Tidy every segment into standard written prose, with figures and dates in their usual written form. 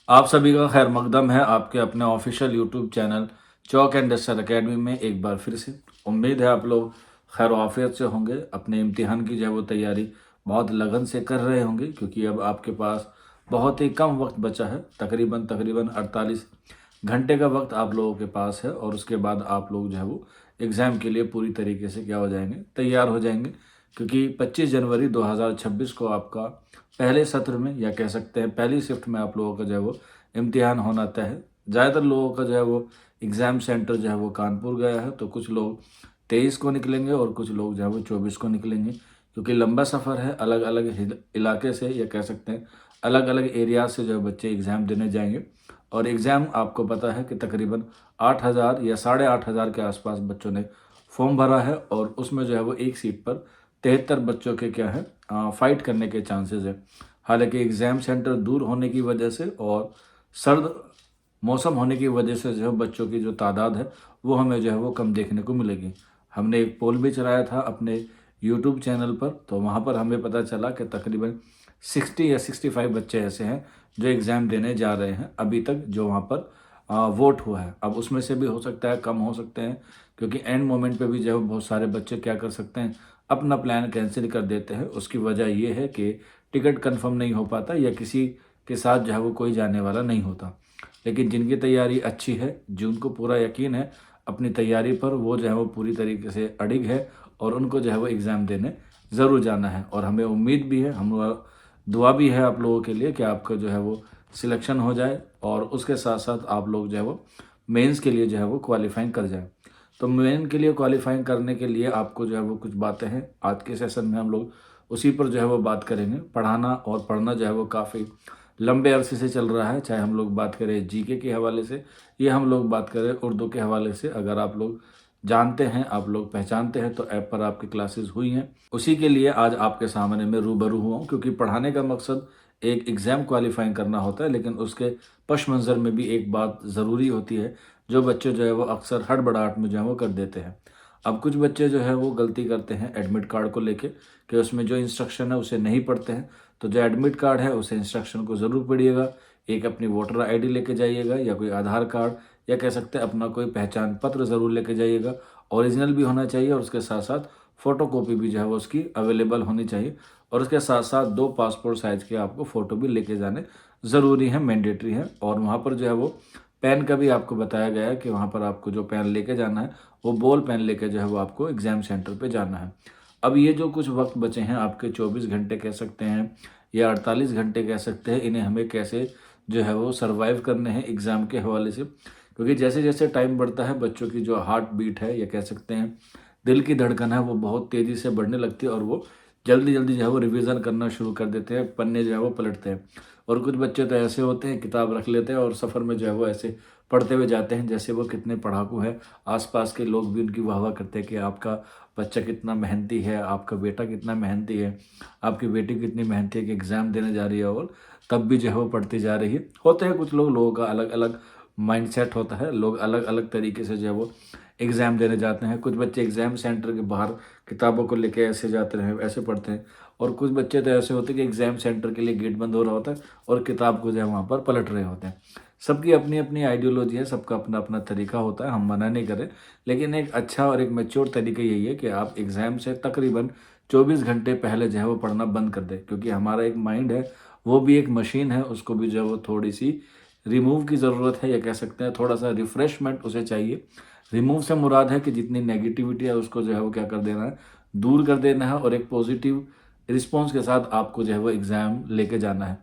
आप सभी का खैर मकदम है आपके अपने official YouTube channel chalk and duster academy में एक बार फिर से। उम्मीद है आप लोग खैर आफियत से होंगे। अपने इम्तिहान की जो है वो तैयारी बहुत लगन से कर रहे होंगे, क्योंकि अब आपके पास बहुत ही कम वक्त बचा है। तकरीबन तकरीबन 48 घंटे का वक्त आप लोगों के पास है, और उसके बाद आप लोग जो है वो एग्ज़ाम के लिए पूरी तरीके से क्या हो जाएंगे, तैयार हो जाएंगे। क्योंकि 25 जनवरी 2026 को आपका पहले सत्र में, या कह सकते हैं पहली शिफ्ट में, आप लोगों का जो है वो इम्तिहान होना तय है। ज़्यादातर लोगों का जो है वो एग्ज़ाम सेंटर जो है वो कानपुर गया है, तो कुछ लोग 23 को निकलेंगे और कुछ लोग जो है वो 24 को निकलेंगे। क्योंकि लंबा सफ़र है, अलग अलग इलाके से, या कह सकते हैं अलग अलग एरिया से जो है बच्चे एग्ज़ाम देने जाएंगे। और एग्ज़ाम आपको पता है कि तकरीबन 8,000 या 8,500 के आसपास बच्चों ने फॉर्म भरा है, और उसमें जो है वो एक सीट पर 73 बच्चों के क्या है फाइट करने के चांसेस है। हालांकि एग्ज़ाम सेंटर दूर होने की वजह से और सर्द मौसम होने की वजह से जो है बच्चों की जो तादाद है वो हमें जो है वो कम देखने को मिलेगी। हमने एक पोल भी चलाया था अपने यूट्यूब चैनल पर, तो वहाँ पर हमें पता चला कि तकरीबन 60 या 65 बच्चे ऐसे हैं जो एग्ज़ाम देने जा रहे हैं अभी तक, जो वहाँ पर वोट हुआ है। अब उसमें से भी हो सकता है कम हो सकते हैं, क्योंकि एंड मोमेंट पे भी जो है बहुत सारे बच्चे क्या कर सकते हैं, अपना प्लान कैंसिल कर देते हैं। उसकी वजह ये है कि टिकट कंफर्म नहीं हो पाता, या किसी के साथ जो है वो कोई जाने वाला नहीं होता। लेकिन जिनकी तैयारी अच्छी है, जिनको पूरा यकीन है अपनी तैयारी पर, वो जो है वो पूरी तरीके से अडिग है, और उनको जो है वो एग्ज़ाम देने ज़रूर जाना है। और हमें उम्मीद भी है, हम दुआ भी है आप लोगों के लिए कि आपका जो है वो सिलेक्शन हो जाए, और उसके साथ साथ आप लोग जो है वो मेंस के लिए जो है वो क्वालिफाइंग कर जाए। तो मेन के लिए क्वालिफाइंग करने के लिए आपको जो है वो कुछ बातें हैं, आज के सेशन में हम लोग उसी पर जो है वो बात करेंगे। पढ़ाना और पढ़ना जो है वो काफ़ी लंबे अरसे से चल रहा है, चाहे हम लोग बात करें जीके के हवाले से, या हम लोग बात करें उर्दू के हवाले से। अगर आप लोग जानते हैं, आप लोग पहचानते हैं, तो ऐप पर आपकी क्लासेस हुई हैं। उसी के लिए आज आपके सामने मैं रूबरू हुआ हूँ, क्योंकि पढ़ाने का मकसद एक एग्ज़ाम क्वालिफाइंग करना होता है, लेकिन उसके पश मंज़र में भी एक बात ज़रूरी होती है, जो बच्चे जो है वो अक्सर हड़बड़ाहट में जो है वो कर देते हैं। अब कुछ बच्चे जो है वो गलती करते हैं एडमिट कार्ड को लेके, कि उसमें जो इंस्ट्रक्शन है उसे नहीं पढ़ते हैं। तो जो एडमिट कार्ड है उसे इंस्ट्रक्शन को ज़रूर पढ़िएगा। एक अपनी वोटर आईडी लेके जाइएगा, या कोई आधार कार्ड, या कह सकते हैं अपना कोई पहचान पत्र ज़रूर लेके जाइएगा। ओरिजिनल भी होना चाहिए, और उसके साथ साथ फ़ोटोकॉपी भी जो है वो उसकी अवेलेबल होनी चाहिए। और उसके साथ साथ 2 पासपोर्ट साइज़ के आपको फ़ोटो भी लेके जाने ज़रूरी है, मैंडेटरी है। और वहाँ पर जो है वो पेन का भी आपको बताया गया है कि वहाँ पर आपको जो पेन लेके जाना है, वो बॉल पेन लेके जो है वो आपको एग्ज़ाम सेंटर पे जाना है। अब ये जो कुछ वक्त बचे हैं आपके, 24 घंटे कह सकते हैं या 48 घंटे कह सकते हैं, इन्हें हमें कैसे जो है वो सर्वाइव करने हैं एग्ज़ाम के हवाले से। क्योंकि जैसे जैसे टाइम बढ़ता है, बच्चों की जो हार्ट बीट है, या कह सकते हैं दिल की धड़कन है, वो बहुत तेज़ी से बढ़ने लगती है, और वो जल्दी जल्दी जो है वो रिवीजन करना शुरू कर देते हैं, पन्ने जो है वो पलटते हैं। और कुछ बच्चे तो ऐसे होते हैं, किताब रख लेते हैं और सफ़र में जो है वो ऐसे पढ़ते हुए जाते हैं जैसे वो कितने पढ़ाकू हैं। आसपास के लोग भी उनकी वाह वाह करते हैं कि आपका बच्चा कितना मेहनती है, आपका बेटा कितना मेहनती है, आपकी बेटी कितनी मेहनती है कि एग्ज़ाम देने जा रही है, और तब भी जो है वो पढ़ती जा रही है। होते हैं कुछ लोग, लोगों का अलग अलग माइंडसेट होता है, लोग अलग अलग तरीके से जो है वो एग्ज़ाम देने जाते हैं। कुछ बच्चे एग्ज़ाम सेंटर के बाहर किताबों को लेके ऐसे जाते हैं, ऐसे पढ़ते हैं। और कुछ बच्चे तो ऐसे होते हैं कि एग्ज़ाम सेंटर के लिए गेट बंद हो रहा होता है, और किताब को जो है वहाँ पर पलट रहे होते हैं। सबकी अपनी अपनी आइडियोलॉजी है, सबका अपना अपना तरीका होता है, हम मना नहीं करें। लेकिन एक अच्छा और एक मैच्योर तरीका यही है कि आप एग्ज़ाम से तकरीबन 24 घंटे पहले जो है वो पढ़ना बंद कर दें। क्योंकि हमारा एक माइंड है, वो भी एक मशीन है, उसको भी जो है वो थोड़ी-सी रिमूव की ज़रूरत है, या कह सकते हैं थोड़ा-सा रिफ्रेशमेंट उसे चाहिए। रिमूव से मुराद है कि जितनी नेगेटिविटी है उसको जो है वो क्या कर देना है, दूर कर देना है, और एक पॉजिटिव रिस्पॉन्स के साथ आपको जो है वो एग्ज़ाम लेके जाना है।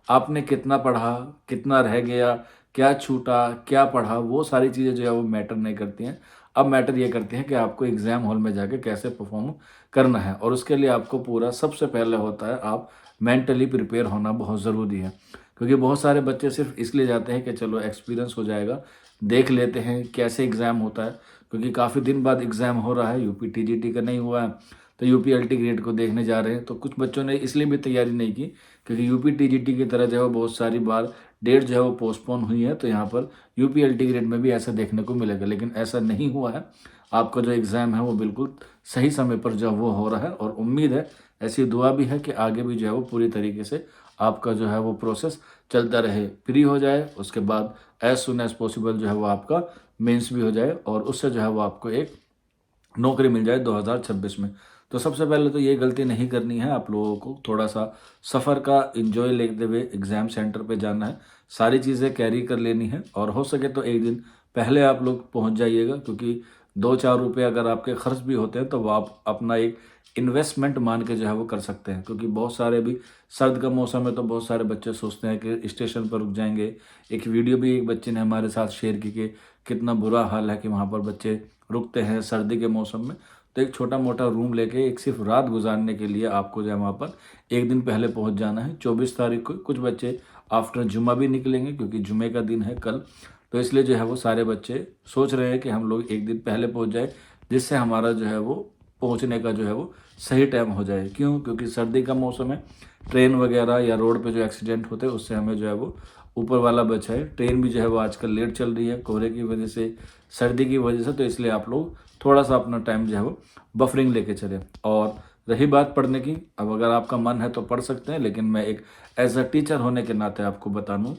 आपने कितना पढ़ा, कितना रह गया, क्या छूटा, क्या पढ़ा, वो सारी चीज़ें जो है वो मैटर नहीं करती हैं। अब मैटर ये करती हैं कि आपको एग्ज़ाम हॉल में जाके कैसे परफ़ॉर्म करना है, और उसके लिए आपको पूरा सबसे पहले होता है आप मेंटली प्रिपेयर होना बहुत ज़रूरी है। क्योंकि बहुत सारे बच्चे सिर्फ़ इसलिए जाते हैं कि चलो एक्सपीरियंस हो जाएगा, देख लेते हैं कैसे एग्ज़ाम होता है। क्योंकि काफ़ी दिन बाद एग्ज़ाम हो रहा है, यूपी टीजीटी का नहीं हुआ है, तो यूपीएलटी ग्रेड को देखने जा रहे हैं। तो कुछ बच्चों ने इसलिए भी तैयारी नहीं की, क्योंकि यूपी टीजीटी की तरह जो है वो बहुत सारी बार डेट जो है वो पोस्टपोन हुई है, तो यहाँ पर यूपीएलटी ग्रेड में भी ऐसा देखने को मिलेगा। लेकिन ऐसा नहीं हुआ है, आपका जो एग्ज़ाम है वो बिल्कुल सही समय पर जो है वो हो रहा है, और उम्मीद है, ऐसी दुआ भी है कि आगे भी जो है वो पूरी तरीके से आपका जो है वो प्रोसेस चलता रहे, फ्री हो जाए, उसके बाद एज सुन एज पॉसिबल जो है वो आपका मेंस भी हो जाए और उससे जो है वो आपको एक नौकरी मिल जाए 2026 में। तो सबसे पहले तो ये गलती नहीं करनी है, आप लोगों को थोड़ा सा सफ़र का एंजॉय लेते हुए एग्ज़ाम सेंटर पे जाना है, सारी चीज़ें कैरी कर लेनी है और हो सके तो एक दिन पहले आप लोग पहुंच जाइएगा, क्योंकि 2-4 रुपये अगर आपके खर्च भी होते हैं तो वो आप अपना एक इन्वेस्टमेंट मान के जो है वो कर सकते हैं। क्योंकि बहुत सारे भी सर्द का मौसम है तो बहुत सारे बच्चे सोचते हैं कि स्टेशन पर रुक जाएंगे। एक वीडियो भी एक बच्चे ने हमारे साथ शेयर की कि कितना बुरा हाल है कि वहाँ पर बच्चे रुकते हैं सर्दी के मौसम में। तो एक छोटा मोटा रूम लेके एक सिर्फ रात गुजारने के लिए आपको जो है वहाँ पर एक दिन पहले पहुँच जाना है। 24 तारीख को कुछ बच्चे आफ्टर जुम्मा भी निकलेंगे, क्योंकि जुमे का दिन है कल। तो इसलिए जो है वो सारे बच्चे सोच रहे हैं कि हम लोग एक दिन पहले पहुँच जाए, जिससे हमारा जो है वो पहुँचने का जो है वो सही टाइम हो जाए। क्यों? क्योंकि सर्दी का मौसम है, ट्रेन वगैरह या रोड पे जो एक्सीडेंट होते हैं उससे हमें जो है वो ऊपर वाला बचा है। ट्रेन भी जो है वो आजकल लेट चल रही है कोहरे की वजह से, सर्दी की वजह से। तो इसलिए आप लोग थोड़ा सा अपना टाइम जो है वो बफरिंग लेके चलें। और रही बात पढ़ने की, अब अगर आपका मन है तो पढ़ सकते हैं, लेकिन मैं एक एज अ टीचर होने के नाते आपको बता दूँ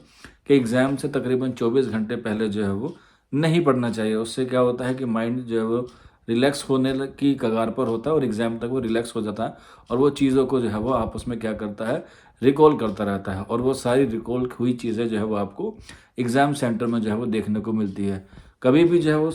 कि एग्ज़ाम से तकरीबन 24 घंटे पहले जो है वो नहीं पढ़ना चाहिए। उससे क्या होता है कि माइंड जो है वो रिलैक्स होने की कगार पर होता है और एग्ज़ाम तक वो रिलैक्स हो जाता है और वो चीज़ों को जो है वो आपस में क्या करता है, रिकॉल करता रहता है और वो सारी रिकॉल हुई चीज़ें जो है वो आपको एग्ज़ाम सेंटर में जो है वो देखने को मिलती है। कभी भी जो है वो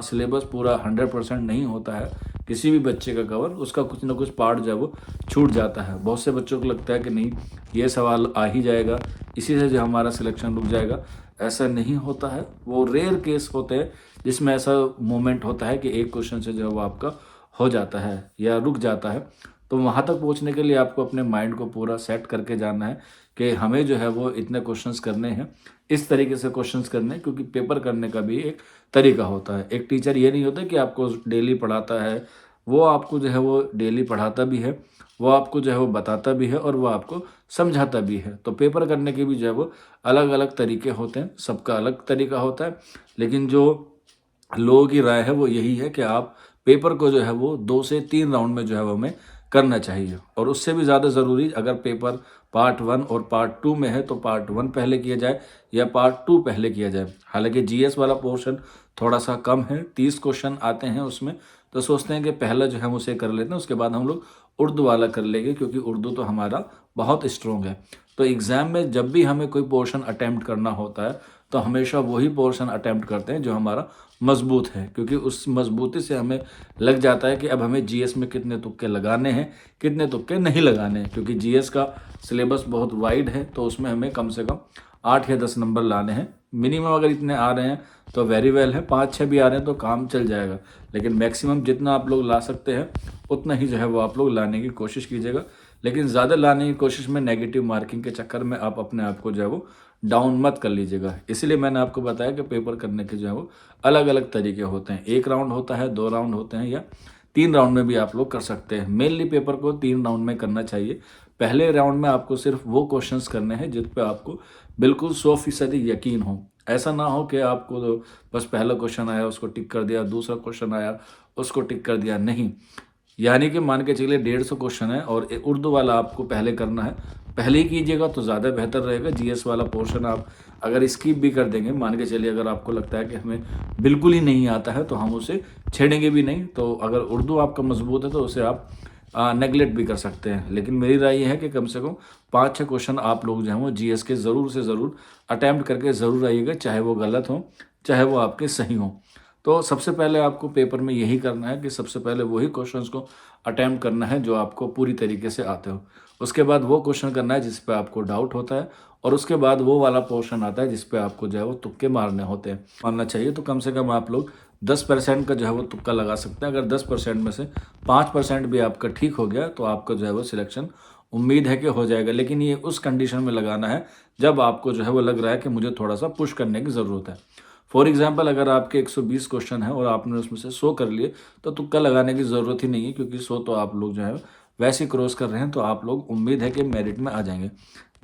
सिलेबस पूरा 100% नहीं होता है किसी भी बच्चे का कवर, उसका कुछ ना कुछ पार्ट जो है वो छूट जाता है। बहुत से बच्चों को लगता है कि नहीं ये सवाल आ ही जाएगा, इसी से जो हमारा सिलेक्शन रुक जाएगा। ऐसा नहीं होता है, वो रेयर केस होते हैं जिसमें ऐसा मोमेंट होता है कि एक क्वेश्चन से जो है वो आपका हो जाता है या रुक जाता है। तो वहाँ तक पहुँचने के लिए आपको अपने माइंड को पूरा सेट करके जाना है कि हमें जो है वो इतने क्वेश्चंस करने हैं, इस तरीके से क्वेश्चंस करने हैं, क्योंकि पेपर करने का भी एक तरीका होता है। एक टीचर ये नहीं होता कि आपको डेली पढ़ाता है, वो आपको जो है वो डेली पढ़ाता भी है, वो आपको जो है वो बताता भी है और वो आपको समझाता भी है। तो पेपर करने के भी जो है वो अलग-अलग तरीके होते हैं, सबका अलग तरीका होता है। लेकिन जो लोगों की राय है वो यही है कि आप पेपर को जो है वो 2 से 3 राउंड में जो है वो हमें करना चाहिए। और उससे भी ज़्यादा ज़रूरी, अगर पेपर पार्ट 1 और पार्ट 2 में है तो पार्ट 1 पहले किया जाए या पार्ट 2 पहले किया जाए। हालांकि जीएस वाला पोर्शन थोड़ा सा कम है, 30 क्वेश्चन आते हैं उसमें, तो सोचते हैं कि पहला जो है हम उसे कर लेते हैं, उसके बाद हम लोग उर्दू वाला कर लेंगे, क्योंकि उर्दू तो हमारा बहुत स्ट्रॉन्ग है। तो एग्ज़ाम में जब भी हमें कोई पोर्शन अटैम्प्ट करना होता है तो हमेशा वही पोर्शन अटैम्प्ट करते हैं जो हमारा मजबूत है, क्योंकि उस मजबूती से हमें लग जाता है कि अब हमें जीएस में कितने तुक्के लगाने हैं, कितने तुक्के नहीं लगाने हैं। क्योंकि जीएस का सिलेबस बहुत वाइड है तो उसमें हमें कम से कम 8 या 10 नंबर लाने हैं। मिनिमम अगर इतने आ रहे हैं तो वेरी वेल है, 5-6 भी आ रहे हैं तो काम चल जाएगा। लेकिन मैक्सिमम जितना आप लोग ला सकते हैं उतना ही जो है वो आप लोग लाने की कोशिश कीजिएगा। लेकिन ज़्यादा लाने की कोशिश में नेगेटिव मार्किंग के चक्कर में आप अपने आप को जो है वो डाउन मत कर लीजिएगा। इसीलिए मैंने आपको बताया कि पेपर करने के जो है वो अलग अलग तरीके होते हैं। 1 राउंड होता है, 2 राउंड होते हैं या 3 राउंड में भी आप लोग कर सकते हैं। मेनली पेपर को 3 राउंड में करना चाहिए। पहले राउंड में आपको सिर्फ वो क्वेश्चंस करने हैं जिस पे आपको बिल्कुल 100% यकीन हो। ऐसा ना हो कि आपको तो बस पहला क्वेश्चन आया उसको टिक कर दिया, दूसरा क्वेश्चन आया उसको टिक कर दिया, नहीं। यानी कि मान के चलिए 150 क्वेश्चन है और उर्दू वाला आपको पहले करना है, पहले ही कीजिएगा तो ज़्यादा बेहतर रहेगा। जीएस वाला पोर्शन आप अगर स्किप भी कर देंगे, मान के चलिए अगर आपको लगता है कि हमें बिल्कुल ही नहीं आता है तो हम उसे छेड़ेंगे भी नहीं। तो अगर उर्दू आपका मजबूत है तो उसे आप नेगलेक्ट भी कर सकते हैं। लेकिन मेरी राय ये है कि कम से कम 5-6 क्वेश्चन आप लोग जो हैं वो जीएस के ज़रूर से ज़रूर अटैम्प्ट करके ज़रूर आइएगा, चाहे वो गलत हो चाहे वो आपके सही हों। तो सबसे पहले आपको पेपर में यही करना है कि सबसे पहले वही क्वेश्चंस को अटेम्प्ट करना है जो आपको पूरी तरीके से आते हो। उसके बाद वो क्वेश्चन करना है जिस पे आपको डाउट होता है और उसके बाद वो वाला पोर्शन आता है जिस पे आपको जो है वो तुक्के मारने होते हैं, मारना चाहिए। तो कम से कम आप लोग 10% का जो है वो तुक्का लगा सकते हैं। अगर 10% में से 5% भी आपका ठीक हो गया तो आपका जो है वो सिलेक्शन उम्मीद है कि हो जाएगा। लेकिन ये उस कंडीशन में लगाना है जब आपको जो है वो लग रहा है कि मुझे थोड़ा सा पुश करने की ज़रूरत है। फॉर एग्जाम्पल अगर आपके 120 क्वेश्चन है और आपने उसमें से 100 कर लिए तो तुक्का लगाने की ज़रूरत ही नहीं है, क्योंकि 100 तो आप लोग जो है वैसे क्रॉस कर रहे हैं तो आप लोग उम्मीद है कि मेरिट में आ जाएंगे।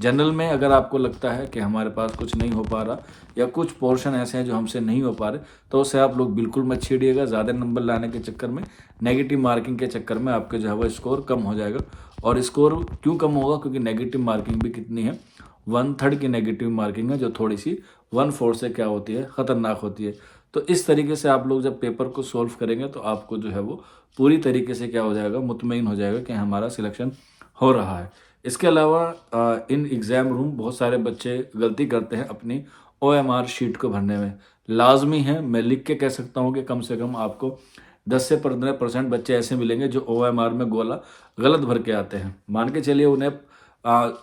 जनरल में अगर आपको लगता है कि हमारे पास कुछ नहीं हो पा रहा या कुछ पोर्शन ऐसे हैं जो हमसे नहीं हो पा रहे, तो उससे आप लोग बिल्कुल मत छेड़िएगा। ज़्यादा नंबर लाने के चक्कर में, नेगेटिव मार्किंग के चक्कर में आपके जो है वो स्कोर कम हो जाएगा। और स्कोर क्यों कम होगा? क्योंकि नेगेटिव मार्किंग भी कितनी है, 1/3 की नेगेटिव मार्किंग है, जो थोड़ी सी 1/4 से क्या होती है, ख़तरनाक होती है। तो इस तरीके से आप लोग जब पेपर को सॉल्व करेंगे तो आपको जो है वो पूरी तरीके से क्या हो जाएगा, मुतमईन हो जाएगा कि हमारा सिलेक्शन हो रहा है। इसके अलावा इन एग्ज़ाम रूम बहुत सारे बच्चे गलती करते हैं अपनी OMR शीट को भरने में। लाज़मी है, मैं लिख के कह सकता हूँ कि कम से कम आपको 10 से 15% बच्चे ऐसे मिलेंगे जो OMR में गोला गलत भर के आते हैं। मान के चलिए उन्हें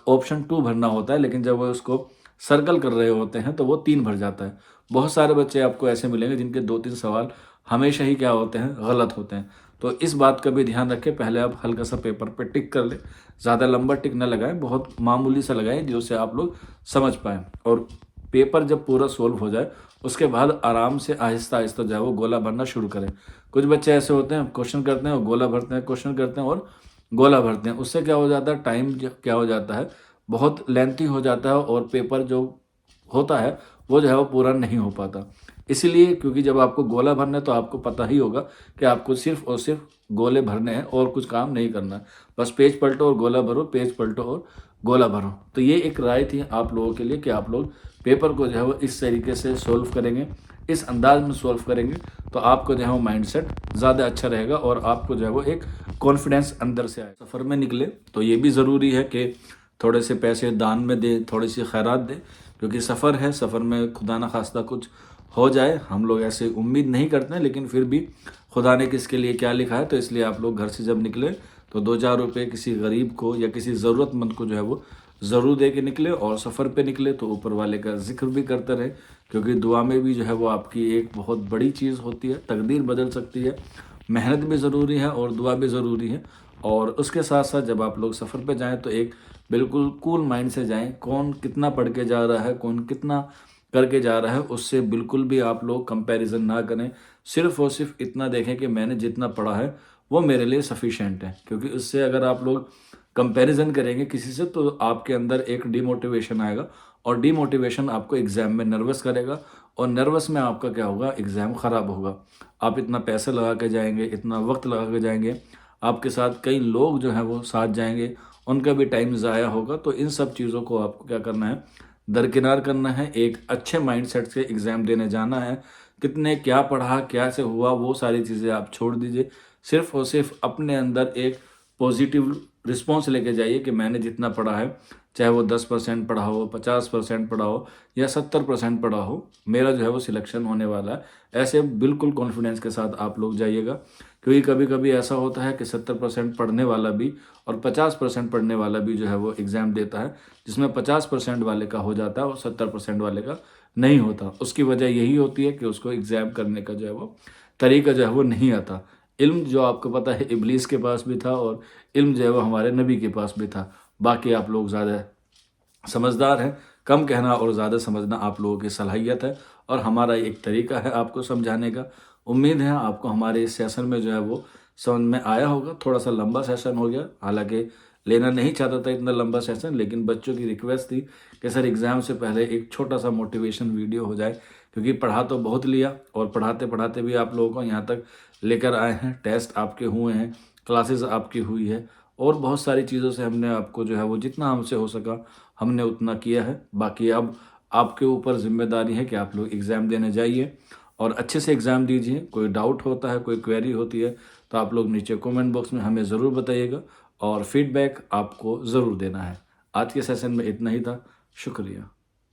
ऑप्शन 2 भरना होता है, लेकिन जब वो उसको सर्कल कर रहे होते हैं तो वो 3 भर जाता है। बहुत सारे बच्चे आपको ऐसे मिलेंगे जिनके 2-3 सवाल हमेशा ही क्या होते हैं, गलत होते हैं। तो इस बात का भी ध्यान रखें, पहले आप हल्का सा पेपर पे टिक कर लें, ज़्यादा लंबा टिक ना लगाएं, बहुत मामूली सा लगाएं जिससे आप लोग समझ पाएँ। और पेपर जब पूरा सॉल्व हो जाए उसके बाद आराम से आहिस्ता-आहिस्ता जो है वो गोला भरना शुरू करें। कुछ बच्चे ऐसे होते हैं, क्वेश्चन करते हैं और गोला भरते हैं, क्वेश्चन करते हैं और गोला भरते हैं। उससे क्या हो जाता है, टाइम क्या हो जाता है, बहुत लेंथी हो जाता है और पेपर जो होता है वो जो है वो पूरा नहीं हो पाता। इसीलिए, क्योंकि जब आपको गोला भरना है तो आपको पता ही होगा कि आपको सिर्फ़ और सिर्फ़ गोले भरने हैं और कुछ काम नहीं करना है। बस पेज पलटो और गोला भरो, पेज पलटो और गोला भरो। तो ये एक राय थी आप लोगों के लिए कि आप लोग पेपर को जो है वो इस तरीके से सॉल्व करेंगे, इस अंदाज़ में सॉल्व करेंगे तो आपको जो है वो माइंडसेट ज़्यादा अच्छा रहेगा और आपको जो है वो एक कॉन्फिडेंस अंदर से आए। सफ़र में निकले तो ये भी ज़रूरी है कि थोड़े से पैसे दान में दें, थोड़ी सी खैरात दें, क्योंकि सफ़र है, सफ़र में खुदा न खास्ता कुछ हो जाए, हम लोग ऐसे उम्मीद नहीं करते हैं, लेकिन फिर भी खुदा ने किसके लिए क्या लिखा है, तो इसलिए आप लोग घर से जब निकले तो 2-4 रुपये किसी गरीब को या किसी ज़रूरतमंद को जो है वो ज़रूर दे के निकले। और सफ़र पे निकले तो ऊपर वाले का ज़िक्र भी करते रहे, क्योंकि दुआ में भी जो है वो आपकी एक बहुत बड़ी चीज़ होती है, तकदीर बदल सकती है। मेहनत भी ज़रूरी है और दुआ भी ज़रूरी है। और उसके साथ साथ जब आप लोग सफ़र पे जाएँ तो एक बिल्कुल कूल माइंड से जाएँ। कौन कितना पढ़ के जा रहा है, कौन कितना करके जा रहा है, उससे बिल्कुल भी आप लोग कंपैरिज़न ना करें। सिर्फ़ और सिर्फ़ इतना देखें कि मैंने जितना पढ़ा है वो मेरे लिए सफ़िशिएंट है, क्योंकि उससे अगर आप लोग कंपैरिज़न करेंगे किसी से तो आपके अंदर एक डिमोटिवेशन आएगा और डिमोटिवेशन आपको एग्ज़ाम में नर्वस करेगा और नर्वस में आपका क्या होगा, एग्ज़ाम ख़राब होगा। आप इतना पैसा लगा के जाएँगे, इतना वक़्त लगा के जाएँगे, आपके साथ कई लोग जो हैं वो साथ जाएँगे, उनका भी टाइम ज़ाया होगा। तो इन सब चीज़ों को आपको क्या करना है, दरकिनार करना है, एक अच्छे माइंडसेट से एग्ज़ाम देने जाना है। कितने क्या पढ़ा, क्या से हुआ, वो सारी चीज़ें आप छोड़ दीजिए। सिर्फ़ और सिर्फ़ अपने अंदर एक पॉजिटिव रिस्पॉन्स लेके जाइए कि मैंने जितना पढ़ा है, चाहे वो 10% पढ़ा हो, 50% पढ़ा हो या 70% पढ़ा हो, मेरा जो है वो सिलेक्शन होने वाला है। ऐसे बिल्कुल कॉन्फिडेंस के साथ आप लोग जाइएगा, क्योंकि कभी-कभी ऐसा होता है कि 70% पढ़ने वाला भी और 50% पढ़ने वाला भी जो है वो एग्ज़ाम देता है, जिसमें 50% वाले का हो जाता है और 70% वाले का नहीं होता। उसकी वजह यही होती है कि उसको एग्ज़ाम करने का जो है वो तरीका जो है वो नहीं आता। इल्म जो आपको पता है इब्लीस के पास भी था और इल्म जो है वो हमारे नबी के पास भी था। बाकी आप लोग ज़्यादा समझदार हैं, कम कहना और ज़्यादा समझना आप लोगों की सलाहियत है और हमारा एक तरीका है आपको समझाने का। उम्मीद है आपको हमारे इस सेशन में जो है वो समझ में आया होगा। थोड़ा-सा लंबा सेशन हो गया, हालाँकि लेना नहीं चाहता था इतना लंबा सेशन, लेकिन बच्चों की रिक्वेस्ट थी कि सर एग्ज़ाम से पहले एक छोटा-सा मोटिवेशन वीडियो हो जाए, क्योंकि पढ़ा तो बहुत लिया और पढ़ाते-पढ़ाते भी आप लोगों को यहाँ तक लेकर आए हैं। टेस्ट आपके हुए हैं, क्लासेस आपकी हुई है और बहुत सारी चीज़ों से हमने आपको जो है वो जितना हमसे हो सका हमने उतना किया है। बाकी अब आपके ऊपर ज़िम्मेदारी है कि आप लोग एग्ज़ाम देने जाइए और अच्छे से एग्ज़ाम दीजिए। कोई डाउट होता है, कोई क्वेरी होती है तो आप लोग नीचे कमेंट बॉक्स में हमें ज़रूर बताइएगा और फीडबैक आपको ज़रूर देना है। आज के सेशन में इतना ही था। शुक्रिया।